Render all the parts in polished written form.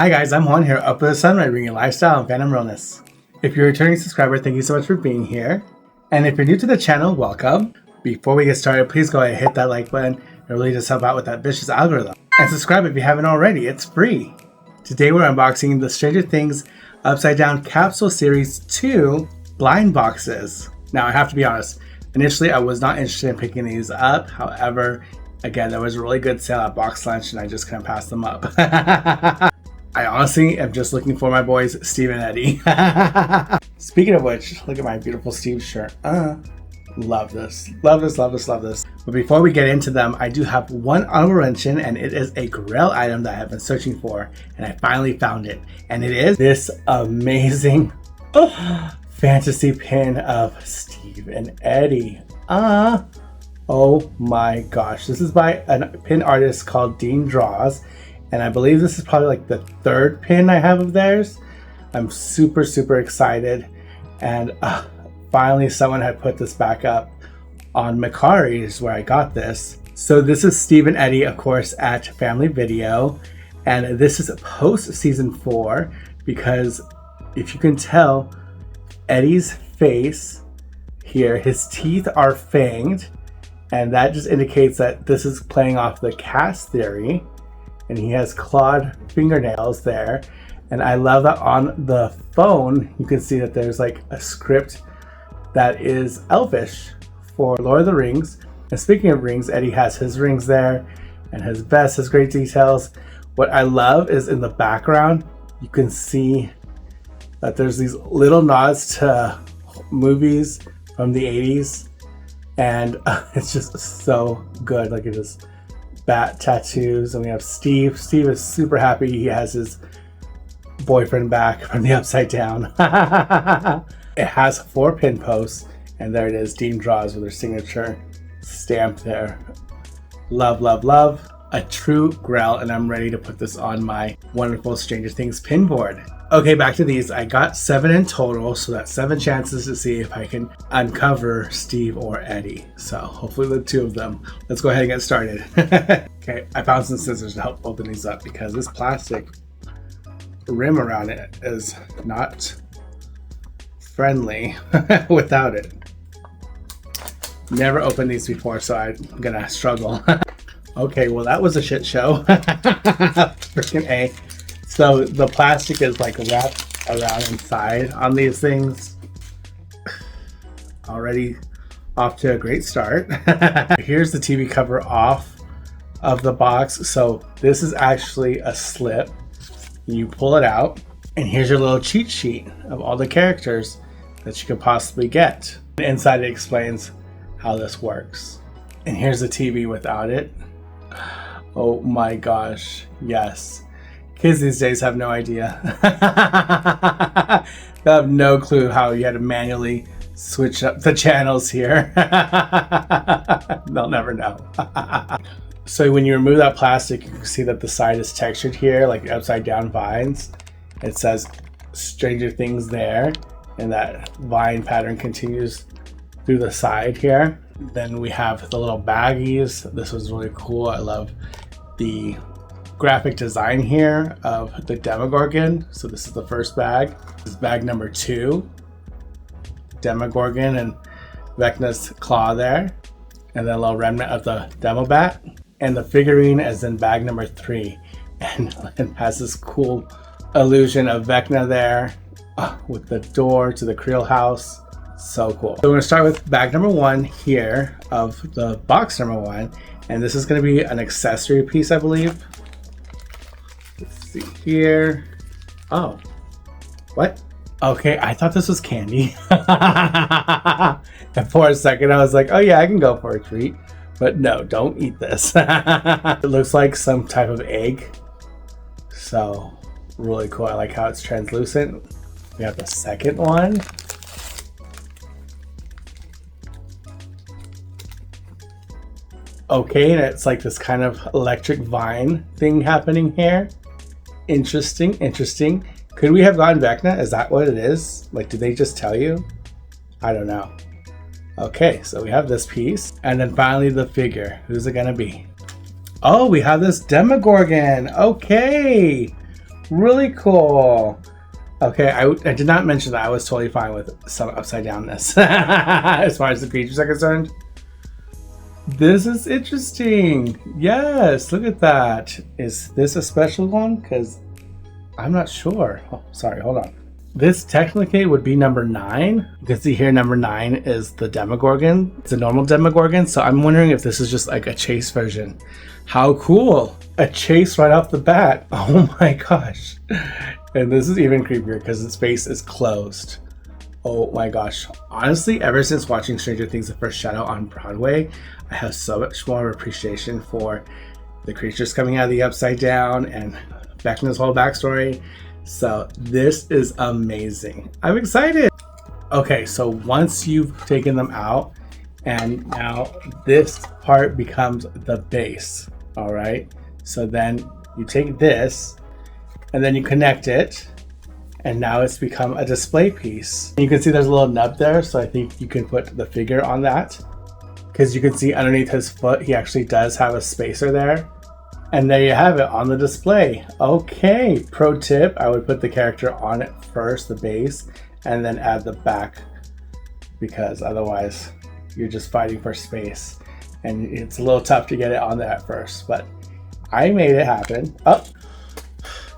Hi guys, I'm Juan here, up with the sunlight, bringing lifestyle and fandom realness. If you're a returning subscriber, thank you so much for being here. And if you're new to the channel, welcome. Before we get started, please go ahead and hit that like button. It really does help out with that vicious algorithm. And subscribe if you haven't already, it's free. Today we're unboxing the Stranger Things Upside Down Capsule Series 2 blind boxes. Now I have to be honest, initially I was not interested in picking these up. However, again, there was a really good sale at Box Lunch and I just couldn't pass them up. I honestly am just looking for my boys, Steve and Eddie. Speaking of which, look at my beautiful Steve shirt. Love this. Love this, love this, love this. But before we get into them, I do have one honorable mention, and it is a Grail item that I've been searching for, and I finally found it. And it is this amazing fantasy pin of Steve and Eddie. Oh my gosh. This is by a pin artist called Dean Draws. And I believe this is probably like the third pin I have of theirs. I'm super, super excited. And finally someone had put this back up on Macari's where I got this. So this is Steve and Eddie, of course, at Family Video. And this is post season 4 because if you can tell, Eddie's face here, his teeth are fanged. And that just indicates that this is playing off the cast theory. And he has clawed fingernails there. And I love that on the phone, you can see that there's like a script that is Elvish for Lord of the Rings. And speaking of rings, Eddie has his rings there and his vest has great details. What I love is in the background, you can see that there's these little nods to movies from the 80s. And it's just so good. Like it is bat tattoos. And we have Steve. Steve is super happy he has his boyfriend back from the Upside Down. It has 4 pin posts, and there it is, Dean Draws with her signature stamped there. Love, love, love. A true Grail, and I'm ready to put this on my wonderful Stranger Things pin board. Okay, back to these. I got 7 in total, so that's 7 chances to see if I can uncover Steve or Eddie. So hopefully the 2 of them. Let's go ahead and get started. Okay, I found some scissors to help open these up because this plastic rim around it is not friendly without it. Never opened these before, so I'm gonna struggle. Okay, well that was a shit show. Freaking A. So the plastic is like wrapped around inside on these things. Already off to a great start. Here's the TV cover off of the box. So this is actually a slip. You pull it out and here's your little cheat sheet of all the characters that you could possibly get. Inside it explains how this works. And here's the TV without it. Oh my gosh, yes. Kids these days have no idea. They have no clue how you had to manually switch up the channels here. They'll never know. So when you remove that plastic, you can see that the side is textured here, like upside down vines. It says Stranger Things there, and that vine pattern continues through the side here. Then we have the little baggies. This was really cool. I love the graphic design here of the Demogorgon. So this is the first bag. This is bag number 2. Demogorgon and Vecna's claw there. And then a little remnant of the Demobat. And the figurine is in bag number 3. And it has this cool illusion of Vecna there with the door to the Creel house. So cool. So we're gonna start with bag number 1 here of the box number 1. And this is gonna be an accessory piece, I believe. Let's see here. Oh, what? Okay, I thought this was candy. And for a second I was like, oh yeah, I can go for a treat. But no, don't eat this. It looks like some type of egg. So really cool. I like how it's translucent. We have the second one. Okay, and it's like this kind of electric vine thing happening here. Interesting, interesting. Could we have gotten Vecna? Is that what it is? Like, did they just tell you? I don't know. Okay, so we have this piece. And then finally the figure. Who's it gonna be? Oh, we have this Demogorgon. Okay. Really cool. Okay, I did not mention that I was totally fine with some upside downness as far as the creatures are concerned. This is interesting. Yes, look at that. Is this a special one? Because I'm not sure. Oh, sorry, hold on. This technically would be number 9. You can see here number 9 is the Demogorgon. It's a normal Demogorgon, so I'm wondering if this is just like a chase version. How cool! A chase right off the bat. Oh my gosh. And this is even creepier because its face is closed. Oh my gosh. Honestly, ever since watching Stranger Things The First Shadow on Broadway, I have so much more appreciation for the creatures coming out of the Upside Down and Vecna's whole backstory. So this is amazing. I'm excited. Okay, so once you've taken them out, and now this part becomes the base. All right, so then you take this and then you connect it, and now it's become a display piece. You can see there's a little nub there, so I think you can put the figure on that, because you can see underneath his foot he actually does have a spacer there. And there you have it on the display. Okay, pro tip, I would put the character on it first, the base, and then add the back, because otherwise you're just fighting for space. And it's a little tough to get it on there at first, but I made it happen. Oh,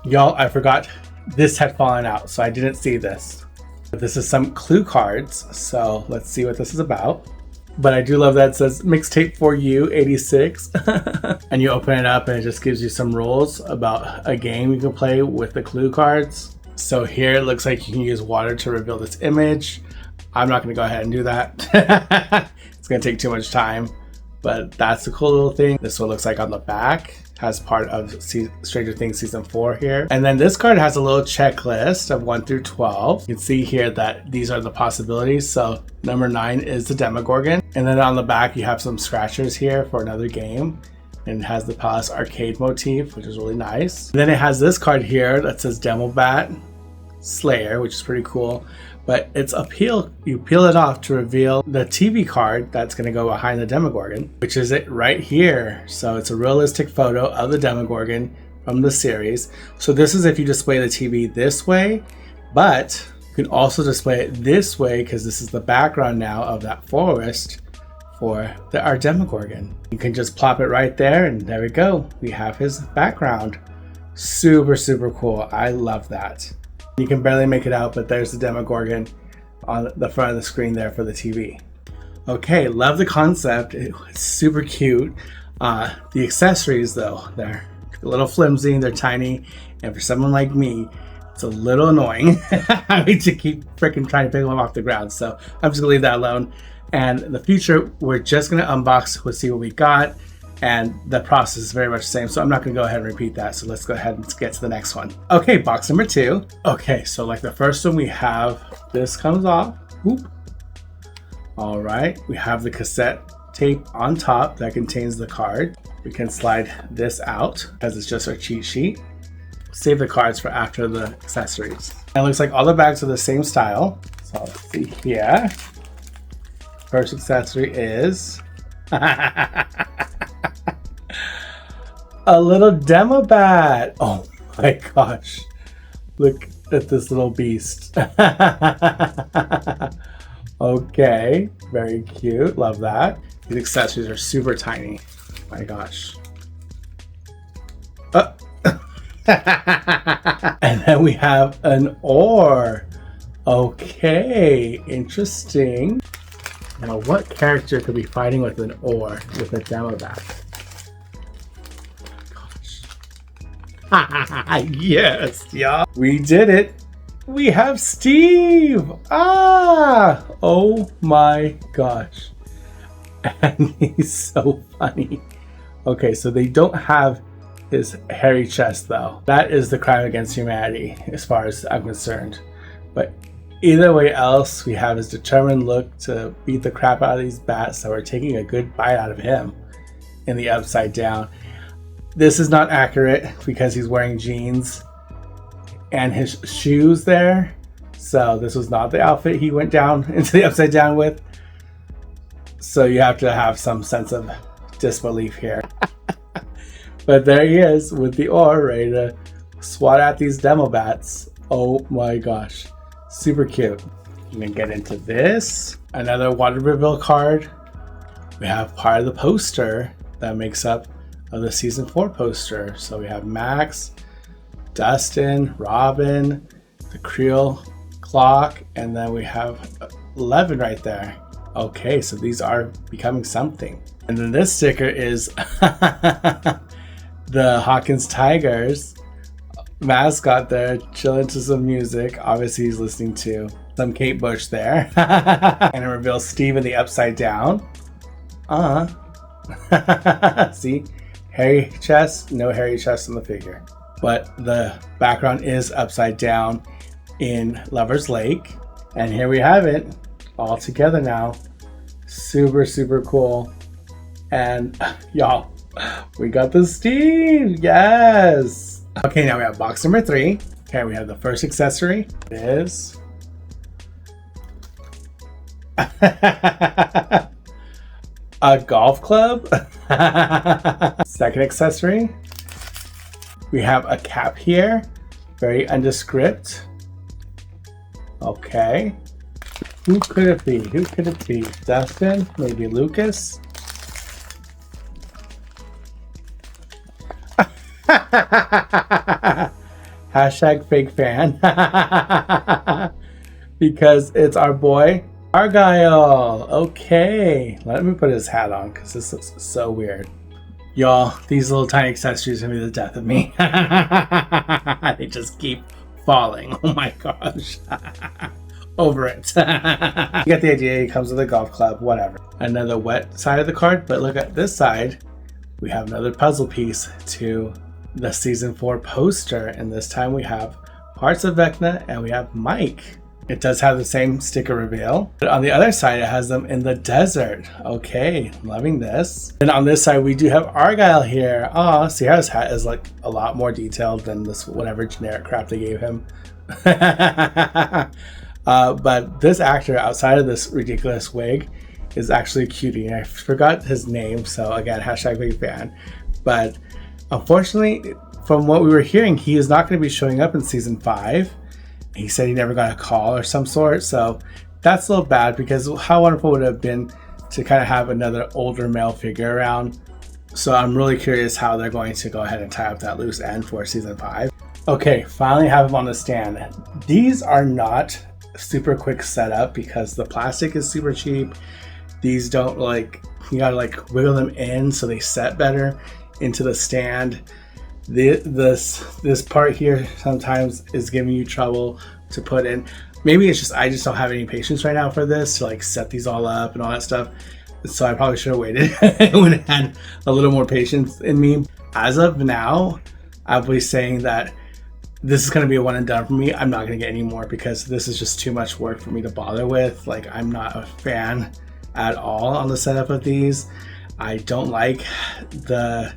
y'all, I forgot this had fallen out, so I didn't see this. But this is some clue cards, so let's see what this is about. But I do love that it says mixtape for you 86 and you open it up and it just gives you some rules about a game you can play with the clue cards. So here it looks like you can use water to reveal this image. I'm not going to go ahead and do that. It's going to take too much time, but that's a cool little thing. This is what it looks like on the back. Has part of Stranger Things season 4 here. And then this card has a little checklist of 1 through 12. You can see here that these are the possibilities. So number 9 is the Demogorgon. And then on the back you have some scratchers here for another game. And it has the Palace Arcade motif, which is really nice. And then it has this card here that says Demobat Slayer, which is pretty cool. But it's a peel. You peel it off to reveal the TV card that's going to go behind the Demogorgon, which is it right here. So it's a realistic photo of the Demogorgon from the series. So this is if you display the TV this way, but you can also display it this way because this is the background now of that forest for our Demogorgon. You can just plop it right there and there we go. We have his background. Super, super cool. I love that. You can barely make it out, but there's the Demogorgon on the front of the screen there for the TV. Okay, love the concept. It's super cute. The accessories though, they're a little flimsy, they're tiny, and for someone like me, it's a little annoying having to keep freaking trying to pick them off the ground. So I'm just gonna leave that alone. And in the future, we're just gonna unbox, we'll see what we got. And the process is very much the same, so I'm not going to go ahead and repeat that. So let's go ahead and get to the next one. Okay, box number 2. Okay, so like the first one we have, this comes off. Whoop. All right, we have the cassette tape on top that contains the card. We can slide this out because it's just our cheat sheet. Save the cards for after the accessories. And it looks like all the bags are the same style. So let's see here. First accessory is a little Demobat. Oh my gosh. Look at this little beast. Okay, very cute. Love that. These accessories are super tiny. Oh my gosh. And then we have an oar. Okay, interesting. Now, what character could be fighting with an oar with a Demobat? Yes, yeah. We did it. We have Steve. Oh my gosh. And he's so funny. Okay, so they don't have his hairy chest though. That is the crime against humanity as far as I'm concerned. But either way else, we have his determined look to beat the crap out of these bats, so we're taking a good bite out of him in the Upside Down. This is not accurate because he's wearing jeans and his shoes there. So this was not the outfit he went down into the Upside Down with. So you have to have some sense of disbelief here. But there he is with the oar ready to swat at these demo bats. Oh my gosh, super cute. I'm gonna get into this. Another water reveal card. We have part of the poster that makes up of the season 4 poster. So we have Max, Dustin, Robin, the Creel clock, and then we have 11 right there. Okay, so these are becoming something. And then this sticker is the Hawkins Tigers mascot there, chilling to some music. Obviously he's listening to some Kate Bush there. And it reveals Steve in the upside down. See, hairy chest, no hairy chest on the figure. But the background is upside down in Lover's Lake. And here we have it all together now. Super, super cool. And y'all, we got the Steve, yes. Okay, now we have box number 3. Okay, we have the first accessory. It is a golf club. Second accessory, we have a cap here, very nondescript. Okay, who could it be? Who could it be? Dustin? Maybe Lucas? Hashtag fake fan. Because it's our boy Argyle. Okay, let me put his hat on because this looks so weird. Y'all, these little tiny accessories are gonna be the death of me. They just keep falling. Oh my gosh. Over it. You get the idea. It comes with a golf club, whatever. Another wet side of the card, but look at this side. We have another puzzle piece to the season 4 poster, and this time we have parts of Vecna and we have Mike. It does have the same sticker reveal, but on the other side it has them in the desert. Okay, loving this. And on this side we do have Argyle here. Oh, see how his hat is like a lot more detailed than this whatever generic crap they gave him. But this actor outside of this ridiculous wig is actually a cutie. I forgot his name, so again, hashtag big fan. But unfortunately, from what we were hearing, he is not going to be showing up in season 5. He said he never got a call or some sort, so that's a little bad because how wonderful would it have been to kind of have another older male figure around. So I'm really curious how they're going to go ahead and tie up that loose end for season 5. Okay, finally have him on the stand. These are not super quick setup because the plastic is super cheap. These don't you gotta wiggle them in so they set better into the stand. This part here sometimes is giving you trouble to put in. Maybe it's just I just don't have any patience right now for this to set these all up and all that stuff. So I probably should have waited when I had a little more patience in me. As of now, I'll be saying that this is going to be a one and done for me. I'm not going to get any more because this is just too much work for me to bother with. I'm not a fan at all on the setup of these. I don't like the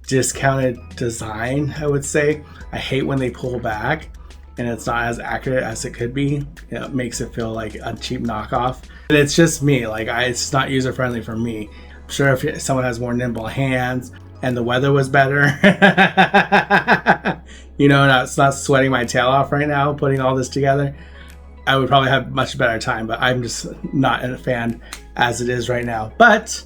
discounted design, I would say. I hate when they pull back and it's not as accurate as it could be. It makes it feel like a cheap knockoff. But it's just me. It's not user friendly for me. I'm sure if someone has more nimble hands and the weather was better, it's not sweating my tail off right now putting all this together, I would probably have much better time. But I'm just not a fan as it is right now. But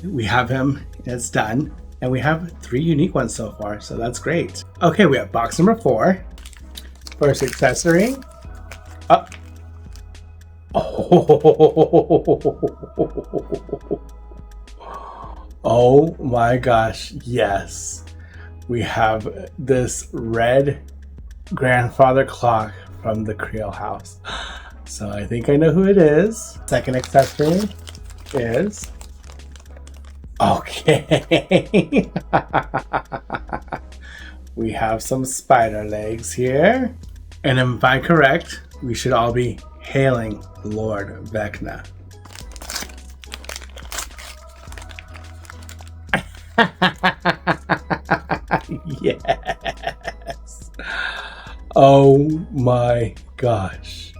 we have him. It's done. And we have 3 unique ones so far, so that's great. Okay, we have box number 4. First accessory. Oh. Oh my gosh, yes. We have this red grandfather clock from the Creel house. So I think I know who it is. Second accessory is... Okay. We have some spider legs here. And if I'm correct, we should all be hailing Lord Vecna. Yes. Oh my gosh.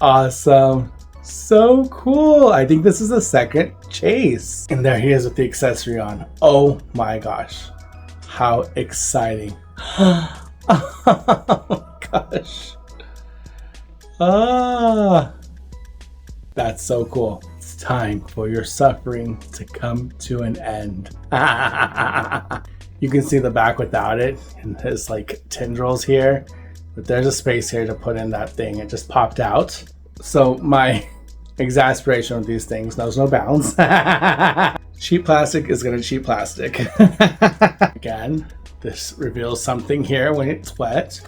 Awesome. So cool. I think this is the second chase. And there he is with the accessory on. Oh my gosh. How exciting. Oh my gosh. Ah, that's so cool. It's time for your suffering to come to an end. You can see the back without it and his like tendrils here, but there's a space here to put in that thing. It just popped out. So my exasperation with these things knows no bounds. Cheap plastic is gonna cheap plastic. Again, this reveals something here when it's wet.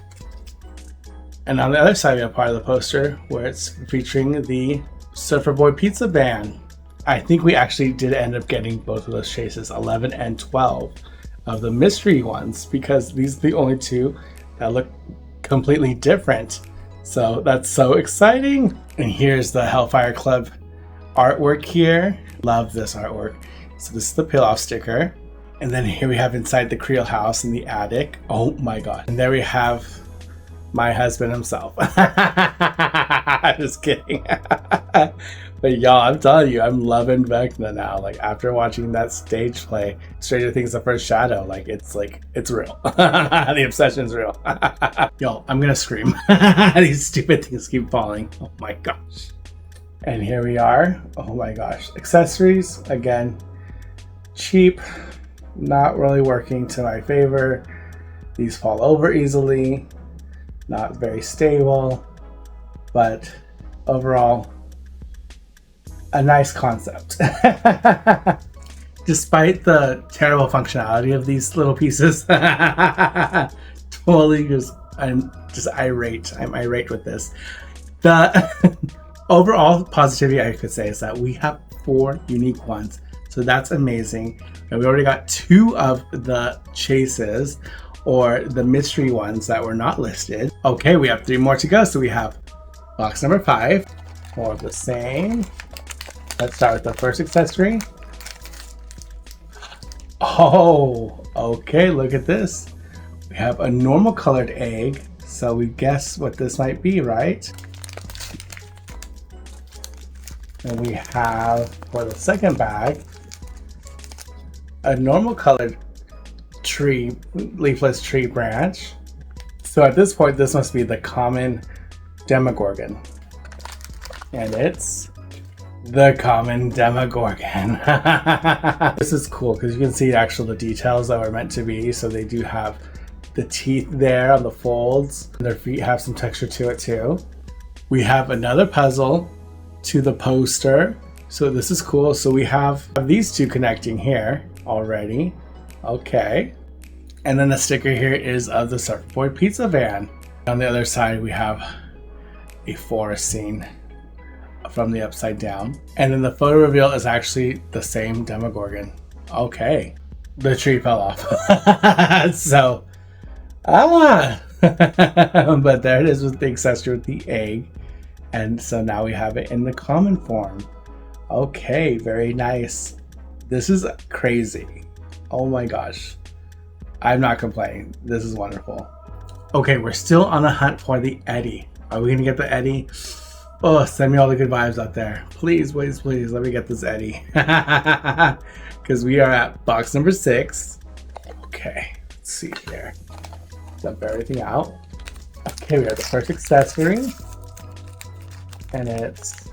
And on the other side, we have part of the poster where it's featuring the Surfer Boy Pizza Van. I think we actually did end up getting both of those chases, 11 and 12 of the mystery ones, because these are the only two that look completely different. So that's so exciting. And here's the Hellfire Club artwork here. Love this artwork. So this is the peel off sticker. And then here we have inside the Creel house in the attic. Oh my god. And there we have my husband himself. Just kidding. But y'all, I'm telling you, I'm loving Vecna now. Like after watching that stage play, Stranger Things The First Shadow, it's real. The obsession's real. Y'all, I'm gonna scream. These stupid things keep falling. Oh my gosh. And here we are. Oh my gosh. Accessories, again, cheap, not really working to my favor. These fall over easily, not very stable, but overall, a nice concept. Despite the terrible functionality of these little pieces. I'm just irate. I'm irate with this. The overall positivity I could say is that we have 4 unique ones. So that's amazing. And we already got 2 of the chases or the mystery ones that were not listed. Okay, we have 3 more to go. So we have box number 5, more of the same. Let's start with the first accessory. Oh, okay, look at this. We have a normal colored egg. So we guess what this might be, right? And we have, for the second bag, a normal colored tree, leafless tree branch. So at this point, this must be the common Demogorgon. And it's the common Demogorgon. This is cool because you can see actually the details that were meant to be. So they do have the teeth there on the folds. Their feet have some texture to it too. We have another puzzle to the poster. So this is cool. So we have these 2 connecting here already. Okay. And then the sticker here is of the Surfer Boy Pizza Van. On the other side, we have a forest scene from the upside down. And then the photo reveal is actually the same Demogorgon. Okay. The tree fell off. So, but there it is with the accessory with the egg. And so now we have it in the common form. Okay, very nice. This is crazy. Oh my gosh. I'm not complaining. This is wonderful. Okay, we're still on the hunt for the Eddie. Are we gonna get the Eddie? Oh, send me all the good vibes out there. Please, please, please, let me get this Eddie. Because we are at box number 6. Okay, let's see here. Dump everything out. Okay, we have the first accessory. And it's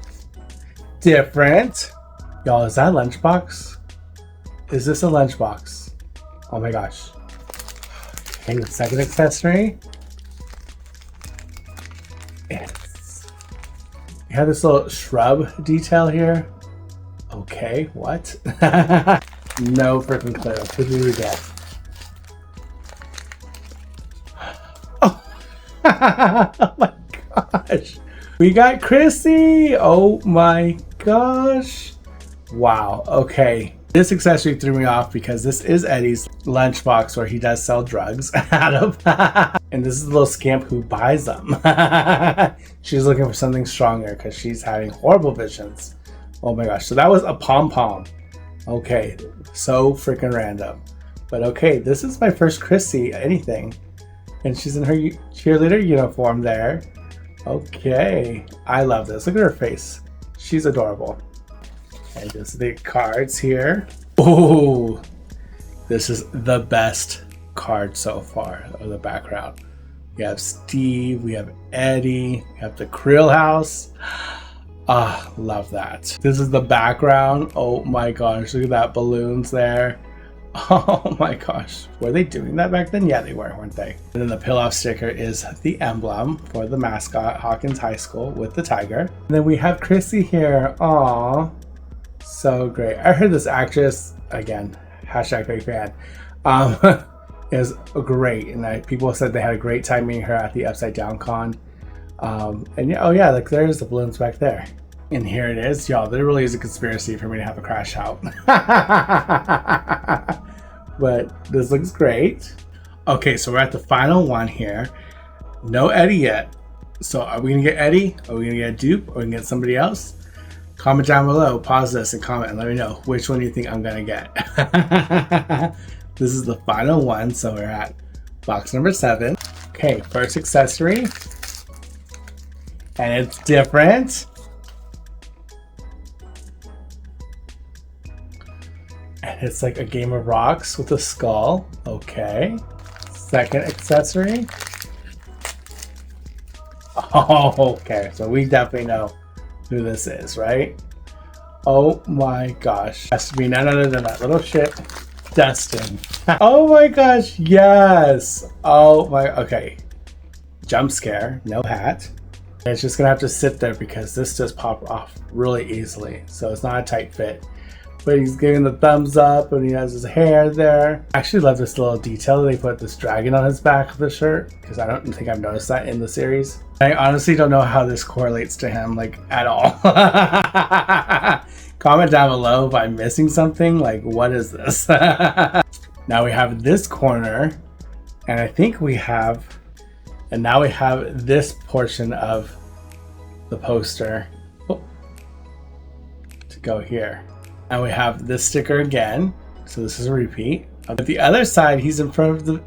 different. Y'all, is that a lunchbox? Is this a lunchbox? Oh my gosh. Okay, the second accessory. We have this little shrub detail here. Okay, what? No freaking clue. What did we get? Oh. Oh my gosh. We got Chrissy. Oh my gosh. Wow. Okay. This accessory threw me off because this is Eddie's lunchbox where he does sell drugs out of. And this is the little scamp who buys them. She's looking for something stronger because she's having horrible visions. Oh my gosh. So that was a pom-pom. Okay. So freaking random. But okay, this is my first Chrissy anything. And she's in her cheerleader uniform there. Okay. I love this. Look at her face. She's adorable. And just the cards here. Oh, this is the best card so far of the background. We have Steve, we have Eddie, we have the Krill house. Ah, love that. This is the background. Oh my gosh, look at that, balloons there. Oh my gosh, were they doing that back then? Yeah, they were, weren't they? And then the peel-off sticker is the emblem for the mascot, Hawkins High School, with the tiger. And then we have Chrissy here. Aw, so great. I heard this actress, again, hashtag big fan, is great. And people said they had a great time meeting her at the Upside Down Con. And yeah, oh yeah, like there's the balloons back there. And here it is, y'all. There really is a conspiracy for me to have a crash out. But this looks great. Okay, so we're at the final one here. No Eddie yet. So are we gonna get Eddie? Are we gonna get a dupe? Or are we gonna get somebody else? Comment down below, pause this and comment and let me know which one you think I'm gonna get. This is the final one, so we're at box number 7. Okay, first accessory. And it's different. And it's like a game of rocks with a skull. Okay. Second accessory. Oh, okay. So we definitely know who this is, right? Oh my gosh. Has to be none other than that little shit, Dustin. Oh my gosh, yes. Oh my, okay. Jump scare, no hat. It's just gonna have to sit there because this does pop off really easily. So it's not a tight fit. But he's giving the thumbs up and he has his hair there. I actually love this little detail. They put this dragon on his back of the shirt because I don't think I've noticed that in the series. I honestly don't know how this correlates to him, like, at all. Comment down below if I'm missing something. Like, what is this? Now we have this corner, and I think we have, and now we have this portion of the poster to go here. And we have this sticker again, so this is a repeat. But the other side, he's in front of the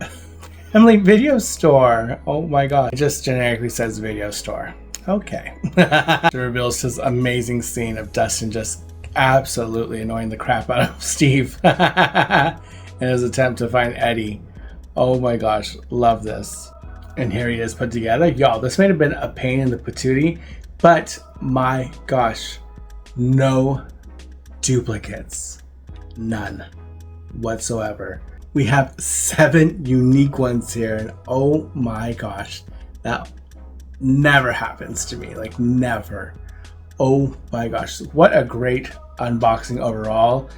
family video store. Oh my god, it just generically says video store. Okay. It reveals this amazing scene of Dustin just absolutely annoying the crap out of Steve in his attempt to find Eddie. Oh my gosh, love this. And here he is put together. Y'all, this may have been a pain in the patootie, but my gosh, no duplicates. None whatsoever. We have 7 unique ones here, and oh my gosh, that never happens to me. Like, never. Oh my gosh, what a great unboxing overall.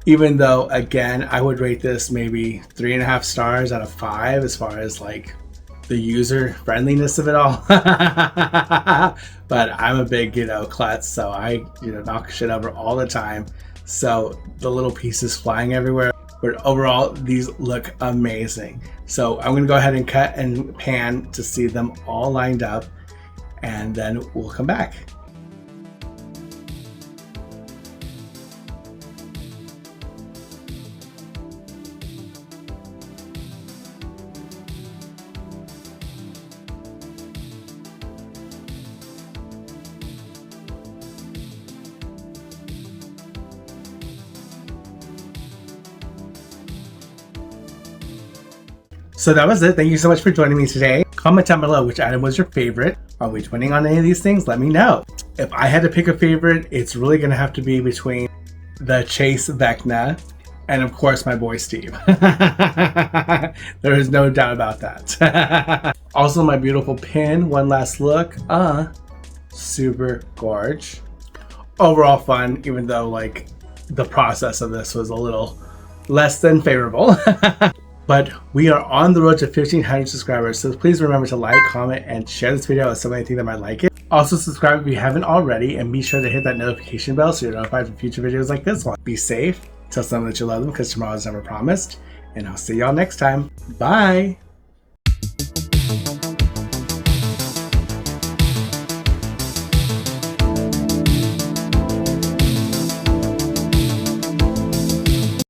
Even though, again, I would rate this maybe 3.5 stars out of 5 as far as like the user friendliness of it all. But I'm a big, klutz, so I, knock shit over all the time. So the little pieces flying everywhere. But overall, these look amazing. So I'm gonna go ahead and cut and pan to see them all lined up, and then we'll come back. So that was it. Thank you so much for joining me today. Comment down below which item was your favorite. Are we twinning on any of these things? Let me know. If I had to pick a favorite, it's really going to have to be between the Chase Vecna and, of course, my boy Steve. There is no doubt about that. Also, my beautiful pin. One last look. Super gorge. Overall fun, even though like the process of this was a little less than favorable. But we are on the road to 1,500 subscribers, so please remember to like, comment, and share this video with somebody you think that might like it. Also subscribe if you haven't already, and be sure to hit that notification bell so you're notified for future videos like this one. Be safe, tell someone that you love them because tomorrow is never promised, and I'll see y'all next time. Bye!